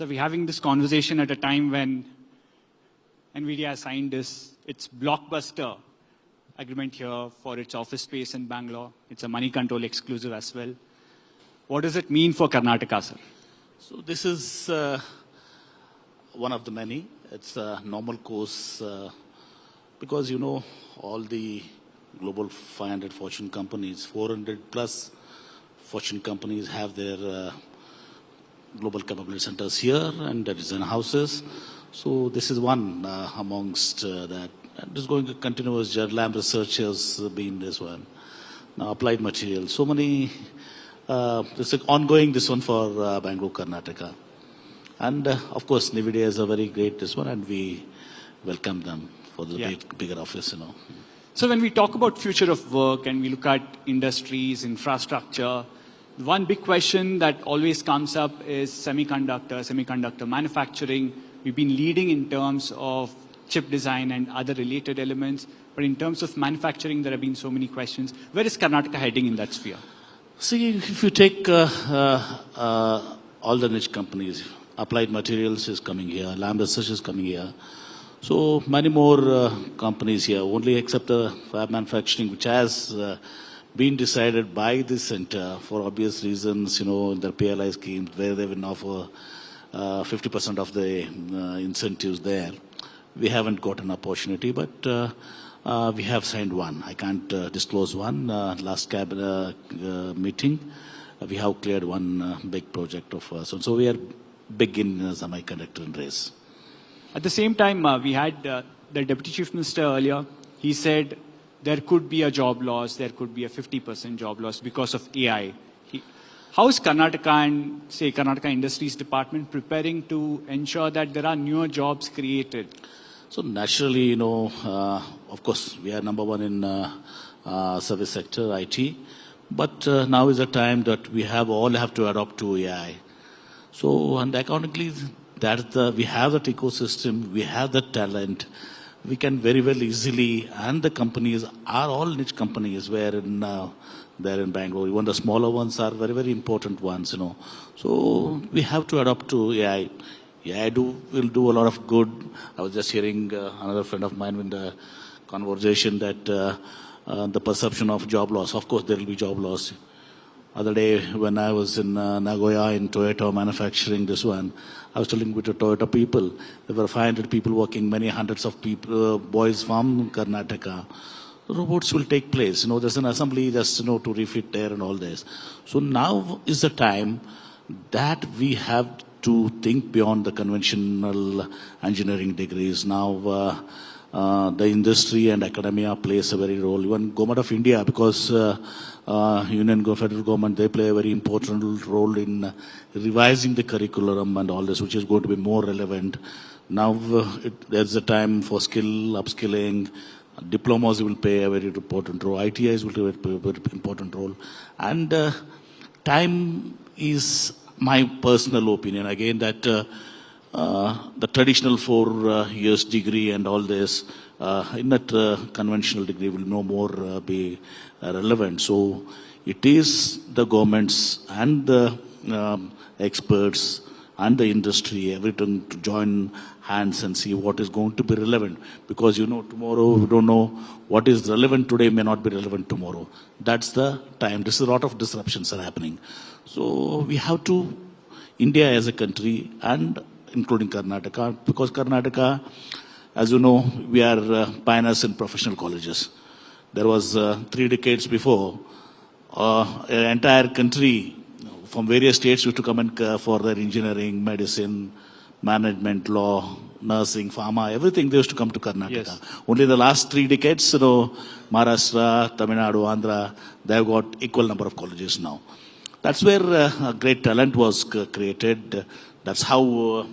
So we're having this conversation at a time when NVIDIA signed its blockbuster agreement here for its office space in Bangalore. It's a money control exclusive as well. What does it mean for Karnataka, sir? So this is one of the many. It's a normal course because, all the global 500 Fortune companies, 400 plus Fortune companies have their global capability centers here and design houses. So this is one amongst that. And it's going to continuous lab research has been this one. Now applied materials. So many, this is ongoing this one for Bangalore, Karnataka. And of course, NVIDIA is a very great this one and we welcome them for the bigger office, So when we talk about future of work and we look at industries, infrastructure, one big question that always comes up is semiconductor manufacturing. We've been leading in terms of chip design and other related elements. But in terms of manufacturing, there have been so many questions. Where is Karnataka heading in that sphere? See, if you take all the niche companies, applied materials is coming here, lab research is coming here. So many more companies here, only except the fab manufacturing, which has been decided by the center for obvious reasons, in their PLI schemes, where they will offer 50% of the incentives there. We haven't got an opportunity, but we have signed one. I can't disclose one. Last cabinet meeting, we have cleared one big project of us. So we are big in semiconductor race. At the same time, we had the Deputy Chief Minister earlier. He said there could be a job loss, there could be a 50% job loss because of AI. How is Karnataka and, say, Karnataka Industries Department preparing to ensure that there are newer jobs created? So naturally, of course, we are number one in service sector, IT. But now is the time that we all have to adopt to AI. So, and accordingly, we have that ecosystem, we have that talent. We can very well easily, and the companies are all niche companies where they're in Bangalore. Even the smaller ones are very, very important ones, So we have to adopt to AI. AI will do a lot of good. I was just hearing another friend of mine in the conversation that the perception of job loss. Of course, there will be job loss. Other day, when I was in Nagoya in Toyota manufacturing this one, I was telling with the Toyota people, there were 500 people working, many hundreds of people, boys from Karnataka. Robots will take place. There's an assembly just, to refit there and all this. So now is the time that we have to think beyond the conventional engineering degrees. Now, the industry and academia plays a very role. Even Govt of India, because federal government, they play a very important role in revising the curriculum and all this, which is going to be more relevant. Now, there's a time for upskilling. Diplomas will play a very important role. ITIs will play a very important role. And time is my personal opinion. Again, that the traditional 4 years degree and all this, in that conventional degree will no more be relevant. So it is the governments and the experts and the industry, everything to join hands and see what is going to be relevant. Because, tomorrow we don't know what is relevant today may not be relevant tomorrow. That's the time. This is a lot of disruptions are happening. So we have to, India as a country and including Karnataka, because Karnataka, as you know, we are pioneers in professional colleges. There was 3 decades before, an entire country from various states used to come in for their engineering, medicine, management, law, nursing, pharma, everything they used to come to Karnataka. Yes. Only the last 3 decades, Maharashtra, Tamil Nadu, Andhra, they have got equal number of colleges now. That's where a great talent was created. That's how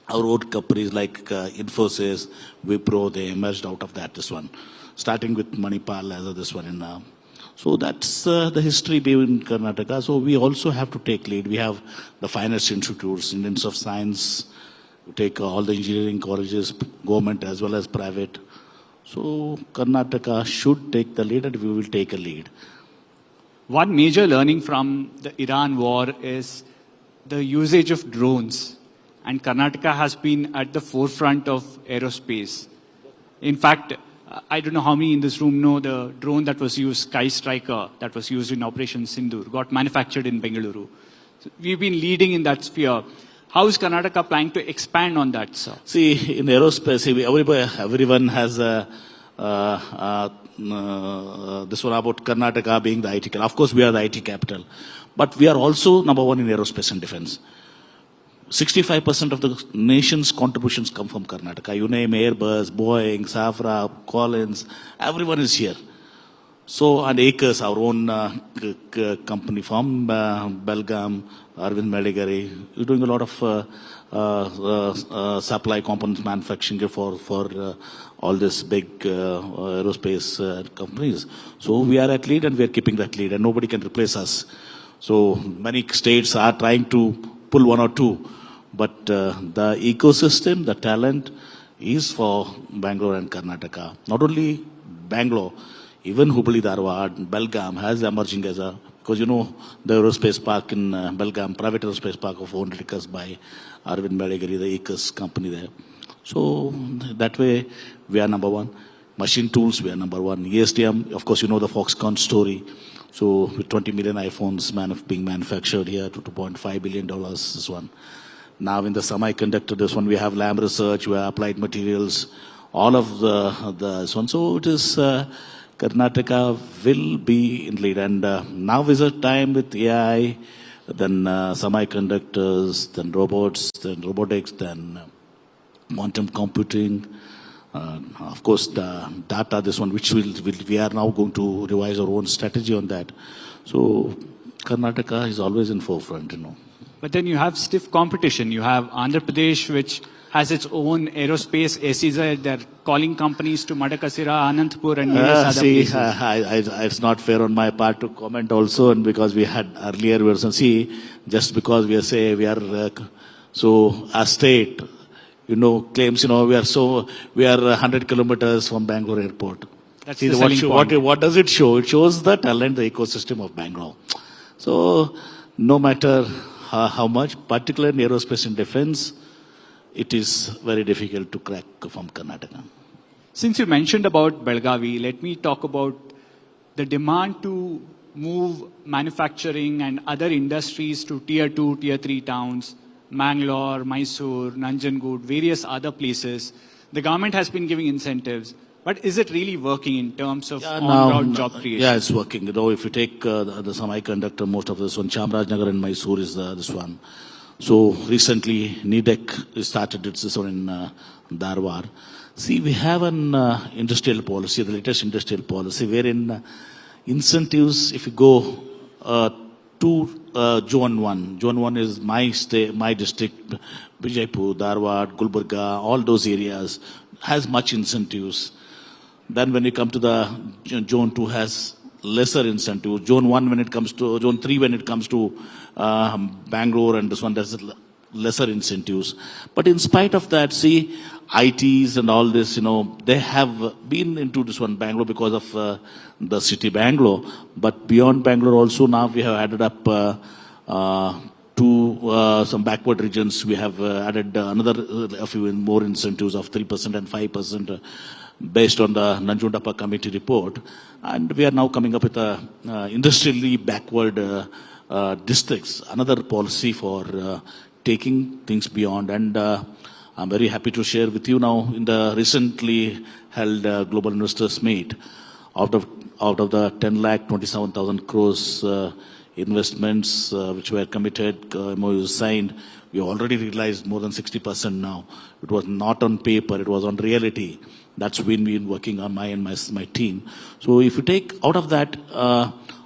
our old companies like Infosys, Wipro, they emerged out of that, this one. Starting with Manipal as this one in now. So that's the history behind Karnataka. So we also have to take lead. We have the finest institutes, Indians of Science, we take all the engineering colleges, government as well as private. So Karnataka should take the lead and we will take a lead. One major learning from the Iran war is the usage of drones. and Karnataka has been at the forefront of aerospace. In fact, I don't know how many in this room know the drone that was used, Sky Striker, that was used in Operation Sindoor, got manufactured in Bengaluru. So we've been leading in that sphere. How is Karnataka planning to expand on that, sir? See, in aerospace, everyone has this one about Karnataka being the IT capital. Of course, we are the IT capital. But we are also number one in aerospace and defense. 65% of the nation's contributions come from Karnataka. You name Airbus, Boeing, Safra, Collins, everyone is here. So, and Acres, our own company from Belgaum, Arvind Medigari, you're doing a lot of supply components manufacturing for all these big aerospace companies. So we are at lead and we are keeping that lead and nobody can replace us. So many states are trying to pull one or two, but the ecosystem, the talent is for Bangalore and Karnataka. Not only Bangalore, even Hubli, Dharwad, Belgaum has emerging as a, because you know the aerospace park in Belgaum, private aerospace park of 400 acres by Arvind Medigari, the Acres company there. So that way we are number one. Machine tools, we are number one. ESDM, of course you know the Foxconn story. So with 20 million iPhones being manufactured here to $2.5 billion, this one. Now in the semiconductor, this one we have Lam Research, we have applied materials, all of this one. So it is Karnataka will be in lead. And now is a time with AI, then semiconductors, then robots, then robotics, then quantum computing. Of course, the data, this one, which we are now going to revise our own strategy on that. So Karnataka is always in forefront, you know. But then you have stiff competition. You have Andhra Pradesh, which has its own aerospace SEZ. They're calling companies to Madakasira, Anantapur, and various other places. It's not fair on my part to comment also, and because we had earlier version. See, just because we are so a state, you know, claims, you know, we are 100 kilometers from Bangalore airport. That's See, the selling point. what does it show? It shows the talent, the ecosystem of Bangalore. So no matter how much, particularly in aerospace and defense, it is very difficult to crack from Karnataka. Since you mentioned about Belgavi, let me talk about the demand to move manufacturing and other industries to tier 2, tier 3 towns, Mangalore, Mysore, Nanjangud, various other places. The government has been giving incentives, but is it really working in terms of on-ground job creation? Yeah, it's working. You know, if you take the semiconductor, most of this one, Chamarajanagar and Mysore is this one. So recently, NIDEC started this one in Dharwad. See, we have an industrial policy, the latest industrial policy, wherein incentives, if you go to Zone 1. Zone 1 is my state, my district, Vijaypur, Dharwad, Gulbarga, all those areas has much incentives. Then when you come to the Zone 2 has lesser incentive. Zone 1 when it comes to, Zone 3 when it comes to Bangalore and this one, there's lesser incentives. But in spite of that, see, ITs and all this, you know, they have been into this one, Bangalore, because of the city Bangalore. But beyond Bangalore also now we have added up to some backward regions. We have added a few more incentives of 3% and 5% based on the Nanjundappa committee report. And we are now coming up with a industrially backward districts, another policy for taking things beyond. And I'm very happy to share with you now in the recently held Global Investors Meet, out of the 10,27,000 crores investments which were committed, MOUs signed, we already realized more than 60% now. It was not on paper, it was on reality. That's been working on my team. So if you take out of that,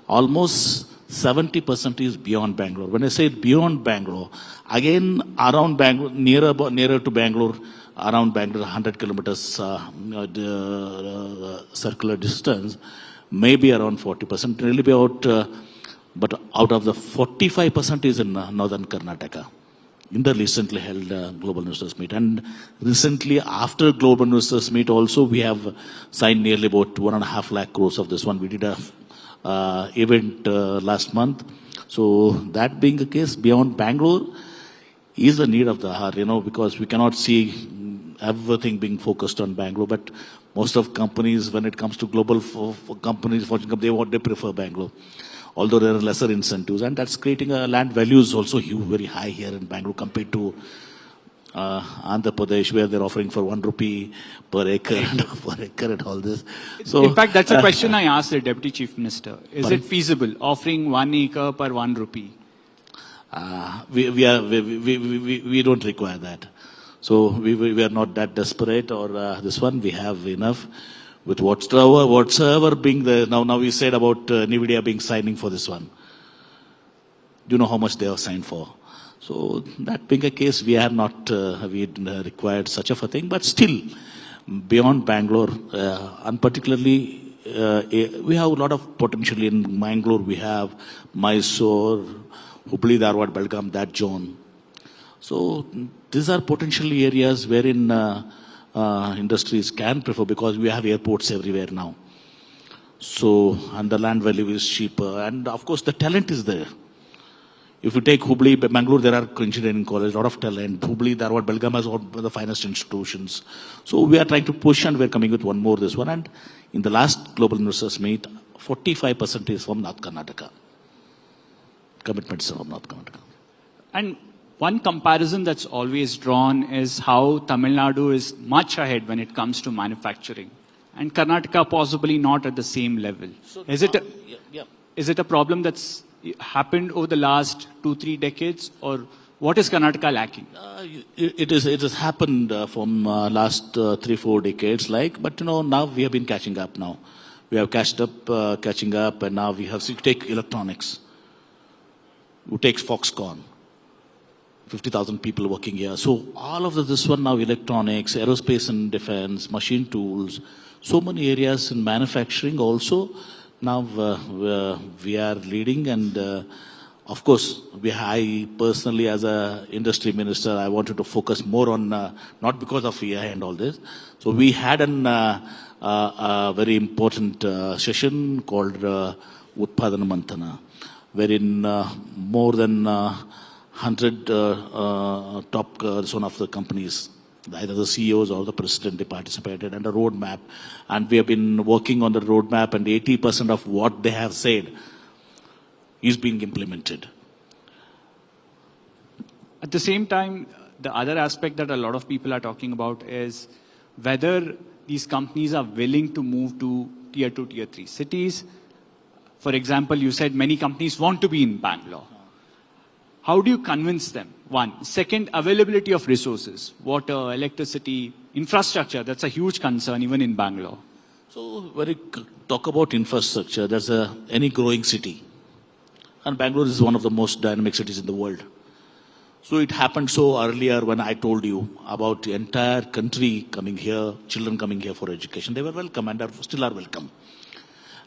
almost 70% is beyond Bangalore. When I say beyond Bangalore, again around Bangalore, nearer to Bangalore, around Bangalore, 100 kilometers circular distance, maybe around 40%, really about, but out of the 45% is in northern Karnataka. In the recently held Global Investors Meet. And recently, after Global Investors Meet also, we have signed nearly about 1.5 lakh crores of this one. We did a event last month. So that being the case, beyond Bangalore, is the need of the hour, because we cannot see everything being focused on Bangalore, but most of companies, when it comes to global for companies, Fortune companies, they prefer Bangalore. Although there are lesser incentives, and that's creating a land value is also huge, very high here in Bangalore compared to Andhra Pradesh, where they're offering for 1 rupee per acre and all this. So, in fact, that's a question I asked the Deputy Chief Minister. Is Pardon? it feasible, offering 1 acre per 1 rupee? We don't require that. So we are not that desperate or this one. We have enough with whatsoever being the, now we said about NVIDIA being signing for this one. Do you know how much they have signed for? So that being a case, we have not required such of a thing, but still beyond Bangalore, and particularly we have a lot of potential in Bangalore. We have Mysore, Hubli, Dharwad, Belgaum, that zone. So these are potentially areas wherein industries can prefer, because we have airports everywhere now. So, and the land value is cheaper, and of course the talent is there. If you take Hubli, Bangalore, there are engineering colleges, a lot of talent. Hubli, Dharwad, Belgaum has one of the finest institutions. So we are trying to push, and we're coming with one more this one. And in the last Global Investors Meet, 45% is from North Karnataka. Commitments from North Karnataka. And one comparison that's always drawn is how Tamil Nadu is much ahead when it comes to manufacturing, and Karnataka possibly not at the same level. So is it a problem that's happened over the last 2-3 decades, or what is Karnataka lacking? It has happened from last 3-4 decades, but now we have been catching up. Now we have catching up, and now we have. So you take electronics. You take Foxconn. 50,000 people working here. So all of this one now, electronics, aerospace and defense, machine tools, so many areas in manufacturing also. Now we are leading, and of course, I personally as a industry minister, I wanted to focus more on, not because of AI and all this. So we had a very important session called Utpadana Mantana, wherein more than 100 top one of the companies, either the CEOs or the president, they participated, and a roadmap. And we have been working on the roadmap, and 80% of what they have said is being implemented. At the same time, the other aspect that a lot of people are talking about is whether these companies are willing to move to tier 2, tier 3 cities. For example, you said many companies want to be in Bangalore. How do you convince them? One. Second, availability of resources, water, electricity, infrastructure. That's a huge concern even in Bangalore. So when you talk about infrastructure, there's any growing city. And Bangalore is one of the most dynamic cities in the world. So it happened so earlier when I told you about the entire country coming here, children coming here for education. They were welcome and still are welcome.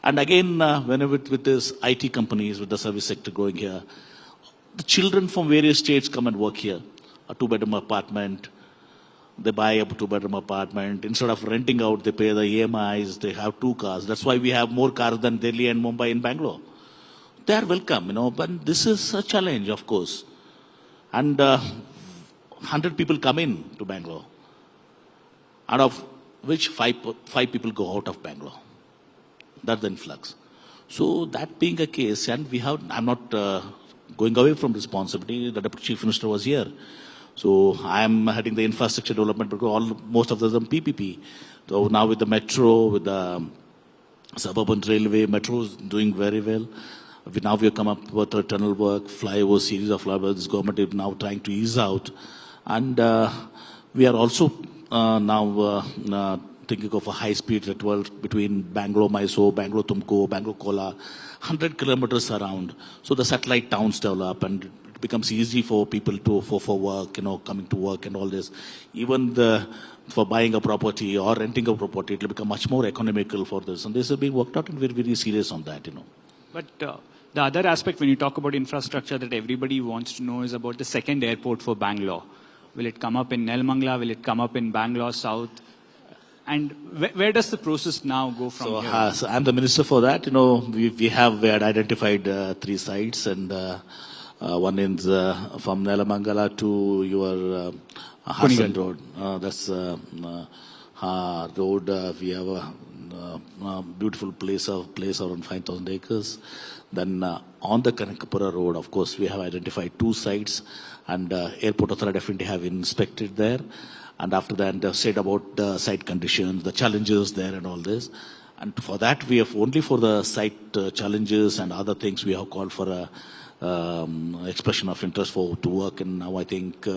And again, whenever with this IT companies, with the service sector going here, the children from various states come and work here. A 2-bedroom apartment, they buy a 2-bedroom apartment. Instead of renting out, they pay the EMIs, they have 2 cars. That's why we have more cars than Delhi and Mumbai and Bangalore. They are welcome, but this is a challenge, of course. And 100 people come in to Bangalore, out of which 5 people go out of Bangalore. That's the influx. So that being a case, and I'm not going away from responsibility. The Deputy Chief Minister was here. So I am heading the infrastructure development, because most of them PPP. So now with the metro, with the suburban railway, metro is doing very well. Now we have come up with a tunnel work, flyover, series of flyovers. This government is now trying to ease out. And we are also now thinking of a high-speed network between Bangalore, Mysore, Bangalore, Tumkur, Bangalore, Kola, 100 kilometers around. So the satellite towns develop, and it becomes easy for people to for work, coming to work and all this. Even for buying a property or renting a property, it will become much more economical for this. And this is being worked out, and we're very serious on that, But the other aspect when you talk about infrastructure that everybody wants to know is about the second airport for Bangalore. Will it come up in Nelmangla? Will it come up in Bangalore South? And where does the process now go from here? So I'm the minister for that. We had identified 3 sites, and One is from Nelamangala to your Hassan Road. That's road. We have a beautiful place around 5,000 acres. Then on the Kanakapura Road, of course, we have identified 2 sites, and Airport Authority definitely have inspected there. And after that, said about the site conditions, the challenges there, and all this. And for that, we have only for the site challenges and other things, we have called for a expression of interest to work. And now I think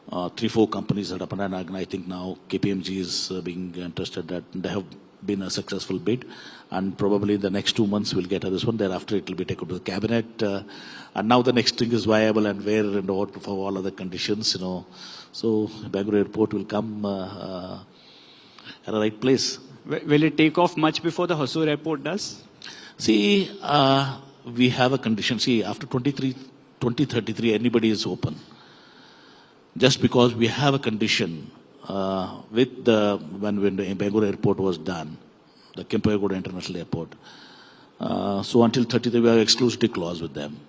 3-4 companies are up and I think now KPMG is being interested that they have been a successful bid. And probably the next 2 months we'll get this one. Thereafter it will be taken to the cabinet. And now the next thing is viable and where and what for all other conditions, So Bangalore Airport will come at the right place. Will it take off much before the Hosur Airport does? See, we have a condition. See, after 2033, anybody is open. Just because we have a condition with when the Bangalore Airport was done, the Kempegowda International Airport. So until 33, we have exclusivity clause with them.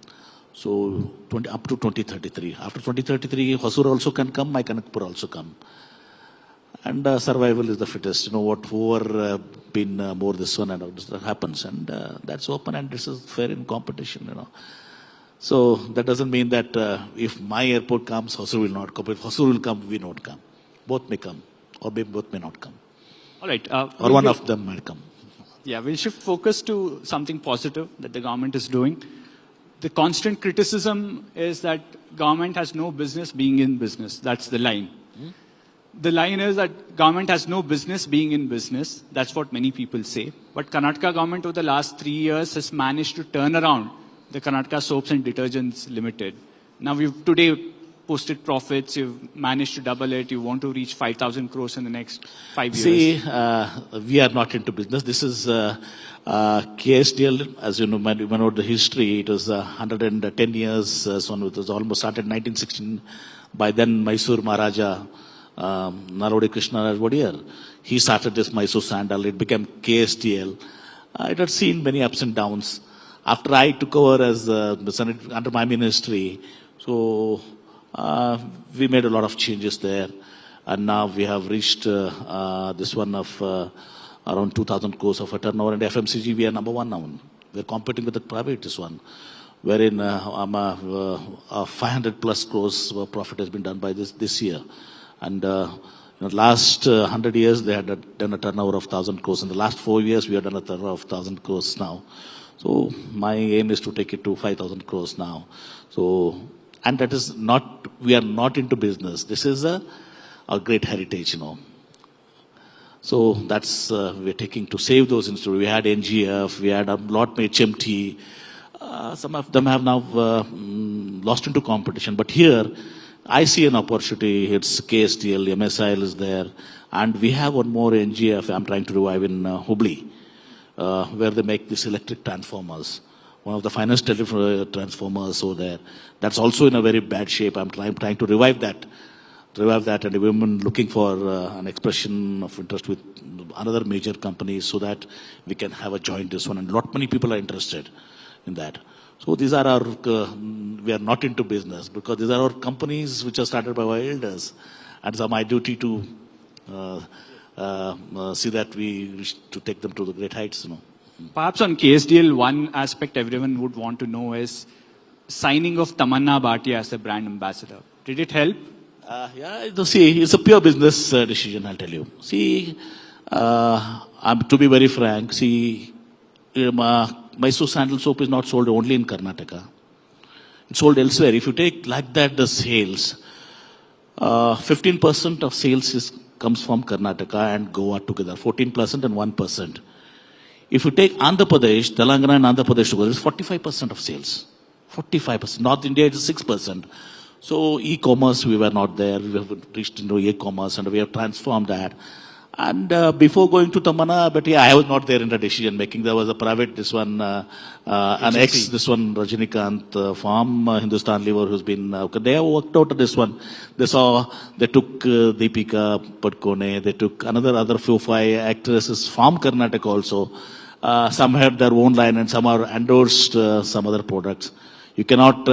So up to 2033. After 2033, Hosur also can come, my Kanakapur also come. And survival is the fittest. Whoever been more this one and all this happens. And that's open and this is fair in competition, So that doesn't mean that if my airport comes, Hosur will not come. If Hosur will come, we not come. Both may come or both may not come. All right. Or one of them might come. Yeah, we'll shift focus to something positive that the government is doing. The constant criticism is that government has no business being in business. That's the line. The line is that government has no business being in business. That's what many people say. But Karnataka government over the last 3 years has managed to turn around the Karnataka Soaps and Detergents Limited. Now we've today posted profits. You've managed to double it. You want to reach 5,000 crores in the next 5 years. See, we are not into business. This is KSDL, as you know the history. It was 110 years. So it was almost started 1916 by then Mysore Maharaja. Narode Krishna Wadiyar. He started this Mysore Sandal. It became KSDL. It had seen many ups and downs. After I took over as the Senate under my ministry, so we made a lot of changes there. And now we have reached this one of around 2,000 crores of a turnover. And FMCG, we are number 1 now. We're competing with the private, this one. Wherein 500 plus crores profit has been done by this year. And last 100 years, they had done a turnover of 1,000 crores. In the last 4 years, we have done a turnover of 1,000 crores now. So my aim is to take it to 5,000 crores now. So, and that is not, we are not into business. This is a great heritage, So that's, we're taking to save those institutes. We had NGF, we had a lot made HMT. Some of them have now lost into competition. But here, I see an opportunity. It's KSTL, MSIL is there. And we have one more NGF I'm trying to revive in Hubli, where they make these electric transformers. One of the finest transformers over there. That's also in a very bad shape. I'm trying to revive that. And women looking for an expression of interest with another major company so that we can have a joint this one. And many people are interested in that. So these are our, we are not into business because these are our companies which are started by our elders. And it's my duty to see that we reach to take them to the great heights, Perhaps on KSDL, one aspect everyone would want to know is signing of Tamanna Bhatia as a brand ambassador. Did it help? See, it's a pure business decision, I'll tell you. See, to be very frank, see, Mysore Sandal soap is not sold only in Karnataka. It's sold elsewhere. If you take like that the sales, 15% of sales comes from Karnataka and Goa together, 14% and 1%. If you take Andhra Pradesh, Telangana and Andhra Pradesh together, it's 45% of sales. 45%. North India is 6%. So e-commerce, we were not there. We have reached into e-commerce and we have transformed that. And before going to Tamanna, but I was not there in the decision making. There was a private, this one, an ex, this one, Rajinikanth from Hindustan Lever, who's been, they have worked out this one. They took Deepika Padkone, they took other 4-5 actresses from Karnataka also. Some have their own line and some are endorsed some other products. You cannot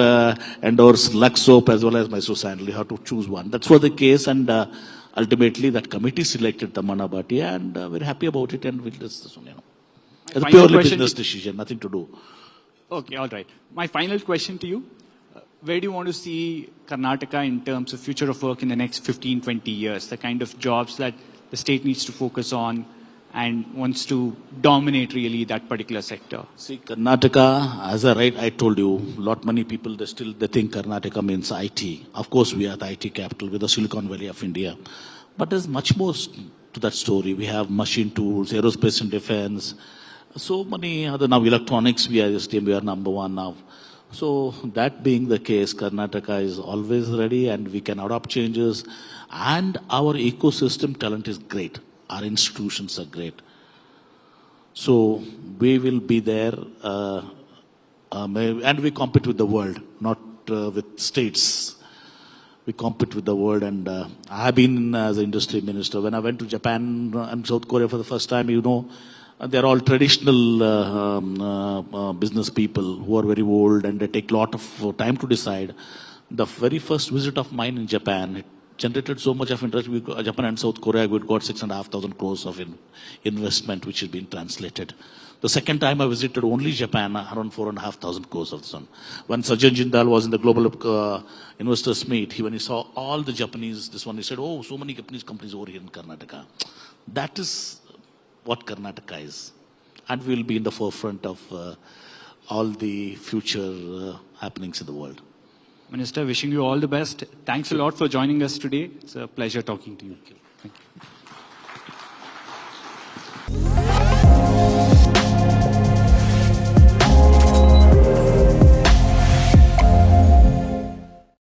endorse Lux soap as well as Mysore sandal. You have to choose one. That's what the case, and ultimately that committee selected Tamanna Bhatia, and we're happy about it, and we'll discuss this one. It's a Final purely question business decision, nothing to do. Okay, all right. My final question to you. Where do you want to see Karnataka in terms of future of work in the next 15, 20 years? The kind of jobs that the state needs to focus on and wants to dominate really that particular sector. See, Karnataka, as I told you, many people, they think Karnataka means IT. Of course, we are the IT capital with the Silicon Valley of India. But there's much more to that story. We have machine tools, aerospace and defense, so many other, now electronics, we are number one now. So that being the case, Karnataka is always ready and we can adopt changes. And our ecosystem talent is great. Our institutions are great. So we will be there and we compete with the world, not with states. We compete with the world, and I have been as an industry minister. When I went to Japan and South Korea for the first time, they're all traditional business people who are very old and they take a lot of time to decide. The very first visit of mine in Japan, it generated so much of interest. Japan and South Korea, we got 6,500 crores of investment, which has been translated. The second time I visited only Japan, around 4,500 crores of this one. When Sajjan Jindal was in the global investors meet, when he saw all the Japanese, he said, oh, so many Japanese companies over here in Karnataka. That is what Karnataka is. And we will be in the forefront of all the future happenings in the world. Minister, wishing you all the best. Thanks a lot for joining us today. It's a pleasure talking to you. Thank you.